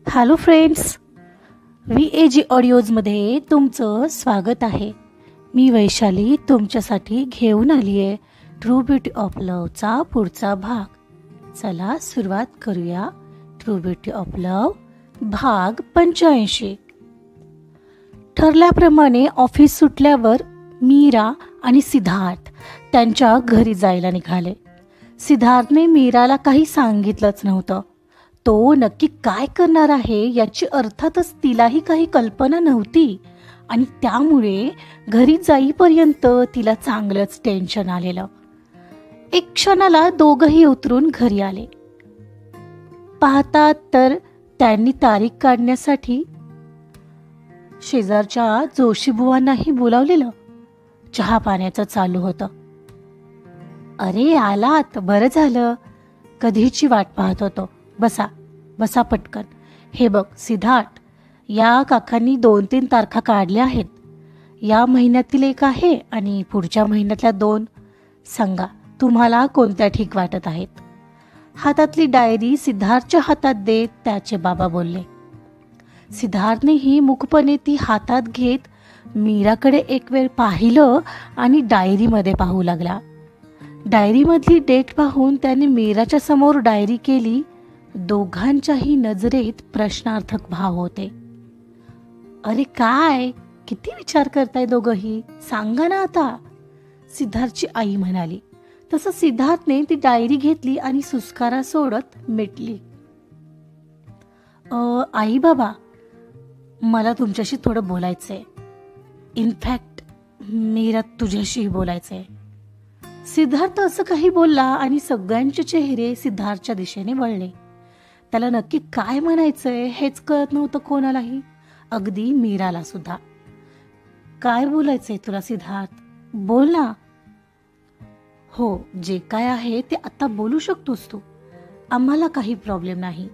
Hello friends, VAG ऑडिओजमध्ये तुमचं स्वागत आहे. मी वैशाली तुमच्यासाठी घेऊन आली आहे ट्रू ब्युटी ऑफ लव्हचा पुढचा भाग. चला सुरुवात करूया. ट्रू ब्युटी ऑफ लव्ह भाग 85. ठरल्याप्रमाणे ऑफिस सुटल्यावर मीरा आणि सिद्धार्थ त्यांच्या घरी जायला निघाले. सिद्धार्थने मीराला काही सांगितलंच नव्हतं. तो नक्की काय करणार आहे याची अर्थातच तिलाही काही कल्पना नव्हती आणि त्यामुळे घरी जाईपर्यंत तिला चांगलंच टेन्शन आलेलं. एक क्षणाला दोघंही उतरून घरी आले. पाहतात तर त्यांनी तारीख काढण्यासाठी शेजारच्या जोशीबुवांनाही बोलावलेलं. चहा पाण्याचं चालू होतं. अरे आलात, बरं झालं, कधीची वाट पाहत होतो. बसा बसा पटकन. हे बघ सिद्धार्थ, या काकांनी 2-3 तारखा काढल्या आहेत. या महिन्यातील एक आहे आणि पुढच्या महिन्यातल्या 2. सांगा तुम्हाला कोणत्या ठीक वाटत आहेत. हातातली डायरी सिद्धार्थच्या हातात देत त्याचे बाबा बोलले. सिद्धार्थनेही मुकपणे ती हातात घेत मीराकडे एक वेळ पाहिलं आणि डायरीमध्ये पाहू लागला. डायरीमधली डेट पाहून त्याने मीराच्या समोर डायरी केली. दोघांच्याही नजरेत प्रश्नार्थक भाव होते. अरे काय, किती विचार करताय दोघंही, सांगा ना आता, सिद्धार्थची आई म्हणाली. तसं सिद्धार्थने ती डायरी घेतली आणि सुस्कारा सोडत मिटली. आई बाबा, मला तुमच्याशी थोडं बोलायचंय. इनफॅक्ट मीरा तुझ्याशीही बोलायचंय. सिद्धार्थ असं काही बोलला आणि सगळ्यांचे चेहरे सिद्धार्थच्या दिशेने वळले. त्याला नक्की काय म्हणायचंय हेच कळत नव्हतं कोणालाही, अगदी मीराला सुद्धा. काय बोलायचंय तुला सिद्धार्थ, बोल ना. हो, जे काय आहे ते आता बोलू शकतोस तू, आम्हाला काही प्रॉब्लेम नाही,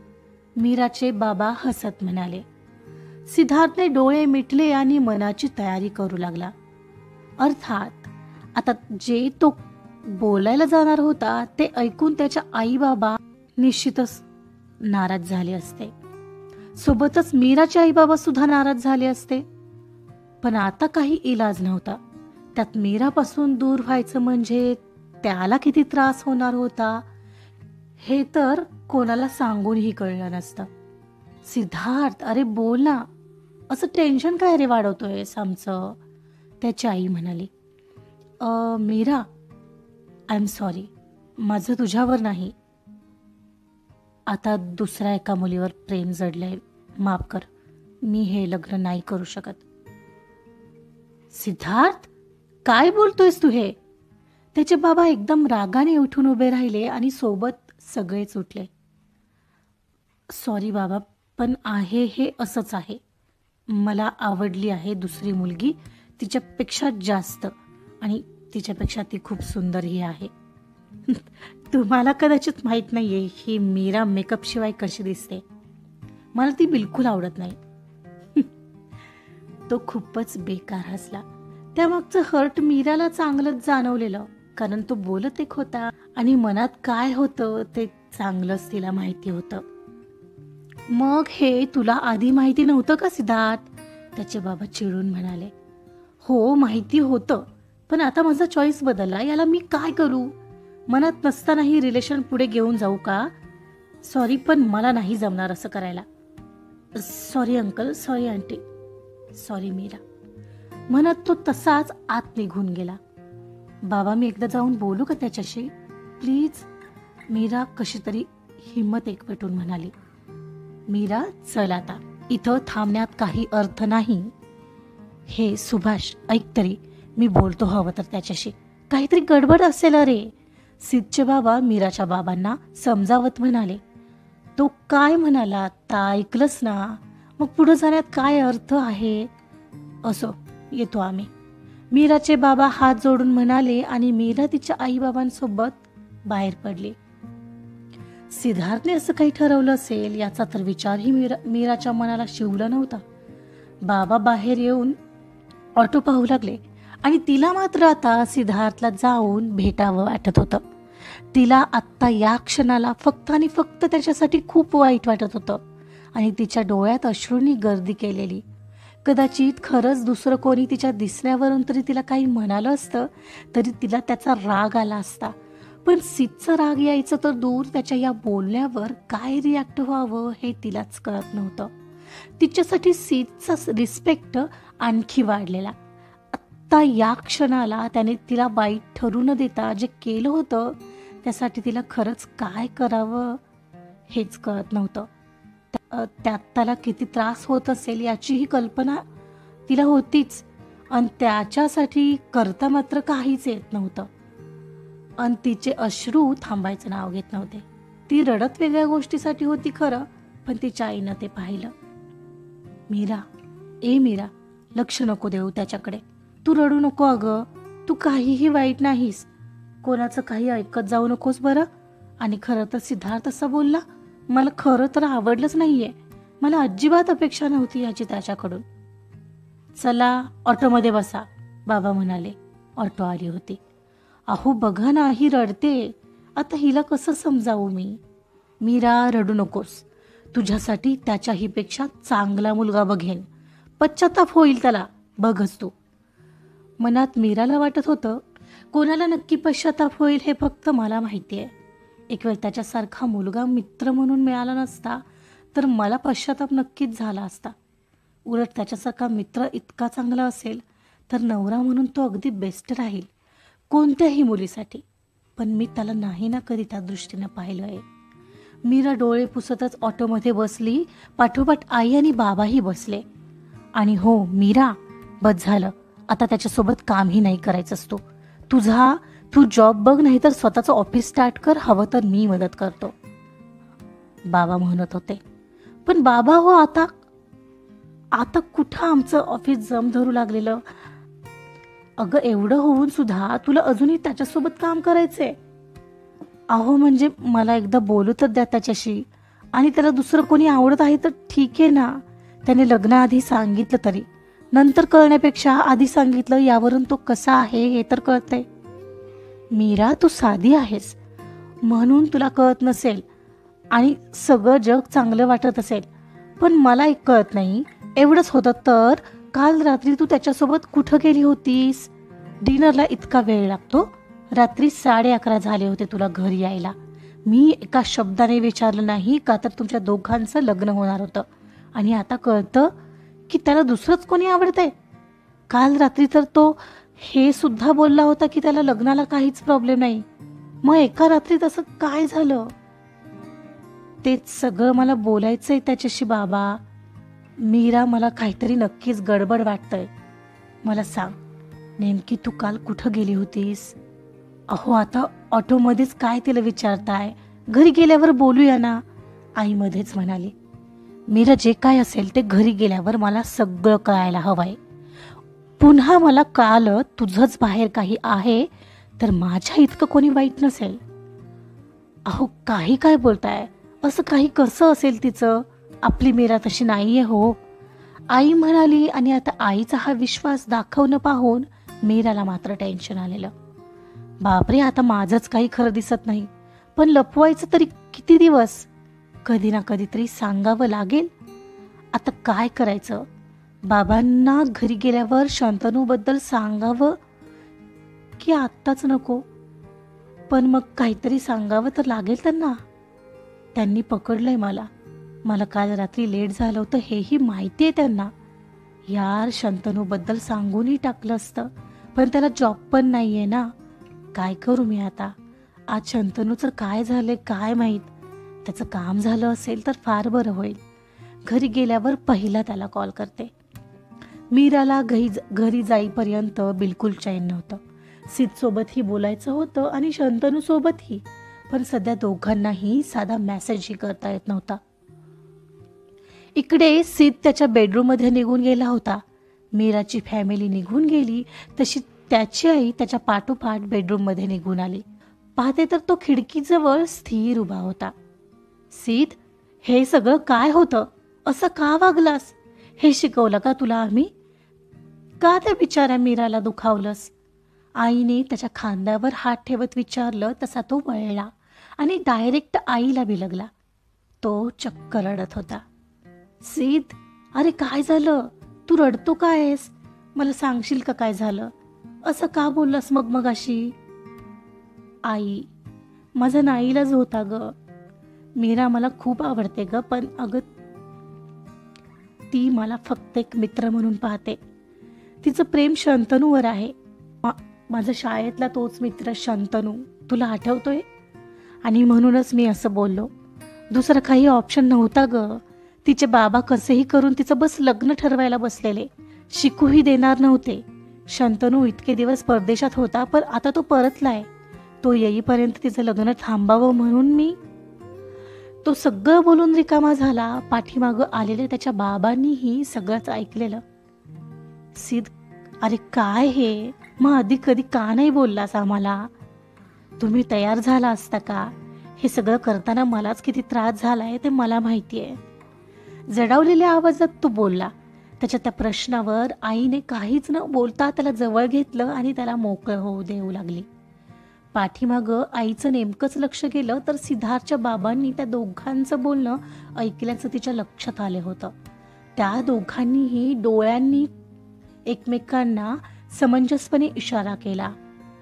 मीराचे बाबा हसत म्हणाले. सिद्धार्थने डोळे मिटले आणि मनाची तयारी करू लागला. अर्थात आता जे तो बोलायला जाणार होता ते ऐकून त्याच्या आई बाबा निश्चितच नाराज झाले असते. सोबतच मीराचे आई बाबा सुद्धा नाराज झाले असते. पण आता काही इलाज नव्हता. त्यात मीरापासून दूर व्हायचं म्हणजे त्याला किती त्रास होणार होता हे तर कोणाला सांगूनही कळलं नसतं. सिद्धार्थ, अरे बोल ना, असं टेन्शन काय रे वाढवतोयस आमचं, त्याची आई म्हणाली. मीरा, आय एम सॉरी, माझं तुझ्यावर नाही, आता दुसऱ्या एका मुलीवर प्रेम जडलंय, माफ कर, मी हे लग्न नाही करू शकत. सिद्धार्थ, काय बोलतोयस तू हे? त्याचे बाबा एकदम रागाने उठून उभे राहिले आणि सोबत सगळेच उठले. सॉरी बाबा, पण आहे हे असंच आहे. मला आवडली आहे दुसरी मुलगी, तिच्यापेक्षा जास्त, आणि तिच्यापेक्षा ती खूप सुंदरही आहे. तुम्हाला कदाचित माहीत नाहीये ही मीरा मेकअप शिवाय कशी दिसते. मला ती बिलकुल आवडत नाही. तो खूपच बेकार हसला. त्यामागचं हर्ट मीराला चांगलंच जाणवलेलं, कारण तो बोलत एक होता आणि मनात काय होतं ते चांगलंच तिला माहिती होतं. मग हे तुला आधी माहिती नव्हतं का सिद्धार्थ? त्याचे बाबा चिडून म्हणाले. हो, माहिती होतं, पण आता माझा चॉईस बदलला, याला मी काय करू? मनात नसतानाही रिलेशन पुढे घेऊन जाऊ का? सॉरी, पण मला नाही जमणार असं करायला. Sorry uncle, sorry aunty, sorry Meera, म्हणत तो तसाच आत निघून गेला. बाबा, मी एकदा जाऊन बोलू का त्याच्याशी प्लीज? मीरा कशी तरी हिम्मत एकवटून म्हणाली. मीरा, चल आता, इथं थांबण्यात काही अर्थ नाही. हे सुभाष, ऐक तरी, मी बोलतो हवं तर त्याच्याशी, काहीतरी गडबड असेल रे. सिद्धचे बाबा मीराच्या बाबांना समजावत म्हणाले. तो काय म्हणाला आता ऐकलंस ना, मग पुढे जाण्यात काय अर्थ आहे? असो, येतो आम्ही, मीराचे बाबा हात जोडून म्हणाले आणि मीरा तिच्या आई बाबांसोबत बाहेर पडली. सिद्धार्थने असं काही ठरवलं असेल याचा तर विचारही मीराच्या मनाला शिवला नव्हता. बाबा बाहेर येऊन ऑटो पाहू लागले आणि तिला मात्र आता सिद्धार्थला जाऊन भेटावं वाटत होतं. तिला आत्ता या क्षणाला फक्त आणि फक्त त्याच्यासाठी खूप वाईट वाटत होतं आणि तिच्या डोळ्यात अश्रूंनी गर्दी केलेली. कदाचित खरंच दुसरं कोणी तिच्या दिसण्यावरून तरी तिला काही म्हणालं असतं तरी तिला त्याचा राग आला असता. पण सीतचा राग यायचं तर दूर, त्याच्या या बोलण्यावर काय रिॲक्ट व्हावं हे तिलाच कळत नव्हतं. तिच्यासाठी सीतचा रिस्पेक्ट आणखी वाढलेला. आत्ता या क्षणाला त्याने तिला वाईट ठरू न देता जे केलं होतं त्यासाठी तिला खरंच काय करावं हेच कळत नव्हतं. त्यात त्याला किती त्रास होत असेल याचीही कल्पना तिला होतीच, आणि त्याच्यासाठी करता मात्र काहीच येत नव्हतं. आणि तिचे अश्रू थांबायचं नाव घेत नव्हते. ती रडत वेगळ्या गोष्टीसाठी होती खरं, पण तिच्या आईनं ते पाहिलं. मीरा, लक्ष नको देऊ त्याच्याकडे. तू रडू नको अगं, तू काहीही वाईट नाहीस. कोणाचं काही ऐकत जाऊ नकोस बरं. आणि खरं तर सिद्धार्थ असं बोलला, मला खरं तर आवडलंच नाहीये. मला अजिबात अपेक्षा नव्हती याची त्याच्याकडून. चला ऑटोमध्ये बसा, बाबा म्हणाले. ऑटो आली होती. अहो बघा ना, ही रडते. आता हिला कसं समजावू मी? मीरा, रडू नकोस. तुझ्यासाठी त्याच्याही पेक्षा चांगला मुलगा बघेन. पश्चाताप होईल त्याला, बघच तू. मनात मीराला वाटत होतं, कोणाला नक्की पश्चाताप होईल हे फक्त मला माहिती आहे. एक वेळ त्याच्यासारखा मुलगा मित्र म्हणून मिळाला नसता तर मला पश्चाताप नक्कीच झाला असता. उलट त्याच्यासारखा मित्र इतका चांगला असेल तर नवरा म्हणून तो अगदी बेस्ट राहील कोणत्याही मुलीसाठी. पण मी त्याला नाही ना कधी त्या दृष्टीनं पाहिलं आहे. मीरा डोळे पुसतच ऑटोमध्ये बसली. पाठोपाठ आई आणि बाबाही बसले. आणि हो मीरा, बस झालं. आता त्याच्यासोबत कामही नाही करायचं असतो. तू जॉब बघ, नाही तर स्वतःचं ऑफिस स्टार्ट कर. हवं तर मी मदत करतो, बाबा म्हणत होते. पण बाबा हो, आता कुठं आमचं ऑफिस जम धरू लागलेलं. अगं एवढं होऊन सुद्धा तुला अजूनही त्याच्यासोबत काम करायचंय? अहो म्हणजे मला एकदा बोलू तर द्या त्याच्याशी. आणि त्याला दुसरं कोणी आवडत आहे तर ठीक आहे ना. त्याने लग्नाआधी सांगितलं तरी. नंतर कळण्यापेक्षा आधी सांगितलं यावरून तो कसा आहे हे तर कळतंय. मीरा, तू साधी आहेस म्हणून तुला कळत नसेल आणि सगळं जग चांगलं वाटत असेल. पण मला एक कळत नाही. एवढंच होतं तर काल रात्री तू त्याच्यासोबत कुठं गेली होतीस? डिनरला इतका वेळ लागतो? रात्री 11:30 झाले होते तुला घरी यायला. मी एका शब्दाने विचारलं नाही का तर तुमच्या दोघांचं लग्न होणार होतं. आणि आता कळतं की त्याला दुसरंच कोणी आवडतंय. काल रात्री तर तो हे सुद्धा बोलला होता की त्याला लग्नाला काहीच प्रॉब्लेम नाही. मग एका रात्रीत असं काय झालं? तेच सगळं मला बोलायचंय त्याच्याशी बाबा. मीरा, मला काहीतरी नक्कीच गडबड वाटतंय. मला सांग, नेमकी तू काल कुठं गेली होतीस? अहो आता ऑटोमध्येच काय तिला विचारताय? घरी गेल्यावर बोलूया ना, आई मध्येच म्हणाली. मीरा, जे काय असेल ते घरी गेल्यावर मला सगळं कळायला हवंय. पुन्हा मला कळालं तुझंच बाहेर काही आहे तर माझ्या इतकं कोणी वाईट नसेल. अहो काही काय बोलताय? असं काही कसं असेल तिचं? आपली मीरा तशी नाहीये हो, आई म्हणाली. आणि आता आईचा हा विश्वास दाखवणं पाहून मीराला मात्र टेन्शन आलेलं. बापरे, आता माझंच काही खरं दिसत नाही. पण लपवायचं तरी किती दिवस? कधी ना कधीतरी सांगावं लागेल. आता काय करायचं? बाबांना घरी गेल्यावर शांतनूबद्दल सांगावं की आत्ताच नको? पण मग काहीतरी सांगावं तर लागेल त्यांना. त्यांनी पकडलंय मला काल रात्री लेट झालं होतं हेही माहिती आहे त्यांना. यार, शांतनूबद्दल सांगूनही टाकलं असतं, पण त्याला जॉब पण नाहीये ना. काय करू मी आता? आज शांतनूचं काय झालंय काय माहीत. त्याचं काम झालं असेल तर फार बरं होईल. घरी गेल्यावर पहिला त्याला कॉल करते. मीराला घरी जाईपर्यंत बिलकुल चैन नव्हतं. सीतसोबतही बोलायचं होतं आणि शांतनूसोबतही. पण सध्या दोघांनाही साधा मेसेजही करता येत नव्हता. इकडे सीत त्याच्या बेडरूममध्ये निघून गेला होता. मीराची फॅमिली निघून गेली तशी त्याची आई त्याच्या पाठोपाठ बेडरूममध्ये निघून आली. पाहते तर तो खिडकीजवळ स्थिर उभा होता. सीत, हे सगळं काय होतं? असं का वागलास? हे शिकवलं का तुला आम्ही? का त्या बिचाऱ्या मीराला दुखावलंस? आईने त्याच्या खांद्यावर हात ठेवत विचारलं तसा तो वळला आणि डायरेक्ट आईला बिलगला. तो चक्क रडत होता. सिद्ध, अरे काय झालं? तू रडतो का आहेस? मला सांगशील का काय झालं? असं का बोललास मग मगाशी? आई, माझा नाईलाज होता ग. मीरा मला खूप आवडते ग, पण अगं ती मला फक्त एक मित्र म्हणून पाहते. तिचं प्रेम शंतनूवर आहे. माझा शाळेतला तोच मित्र शंतनू, तुला आठवतोय? आणि म्हणूनच मी असं बोललो. दुसरं काही ऑप्शन नव्हता ग. तिचे बाबा कसेही करून तिचं बस लग्न ठरवायला बसलेले, शिकूही देणार नव्हते. शंतनू इतके दिवस परदेशात होता, पण आता तो परतलाय. तो येईपर्यंत तिचं लग्न थांबावं म्हणून मी. तो सगळं बोलून रिकामा झाला. पाठीमागं आलेले त्याच्या बाबांनीही सगळंच ऐकलेलं. सिद्ध, अरे काय हे? मग आधी कधी का नाही बोललास आम्हाला? तुम्ही तयार झाला असता का? हे सगळं करताना मलाच किती त्रास झालाय ते मला माहितीये. जडावलेल्या आवाजात तो बोलला. त्याच्या त्या प्रश्नावर आईने काहीच न बोलता त्याला जवळ घेतलं आणि त्याला मोकळं होऊ देऊ लागली. पाठीमागं आईचं नेमकंच लक्ष गेलं तर सिद्धार्थच्या बाबांनी त्या दोघांचं बोलणं ऐकल्याचं तिच्या लक्षात आले होतं. त्या दोघांनीही डोळ्यांनी एकमेकांना समंजसपणे इशारा केला.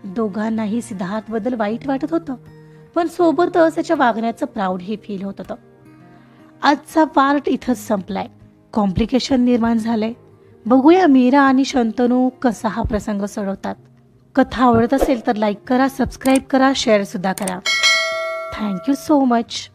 दोघांनाही सिद्धार्थबद्दल वाईट वाटत होतं, पण सोबतच त्याच्या वागण्याचं प्राऊडही फील होत होतं. आजचा पार्ट इथंच संपलाय. कॉम्प्लिकेशन निर्माण झालंय. बघूया मीरा आणि शंतनू कसा हा प्रसंग सोडवतात. कथा आवडत असेल तर लाईक करा, सबस्क्राईब करा, शेअर सुद्धा करा. Thank you so much.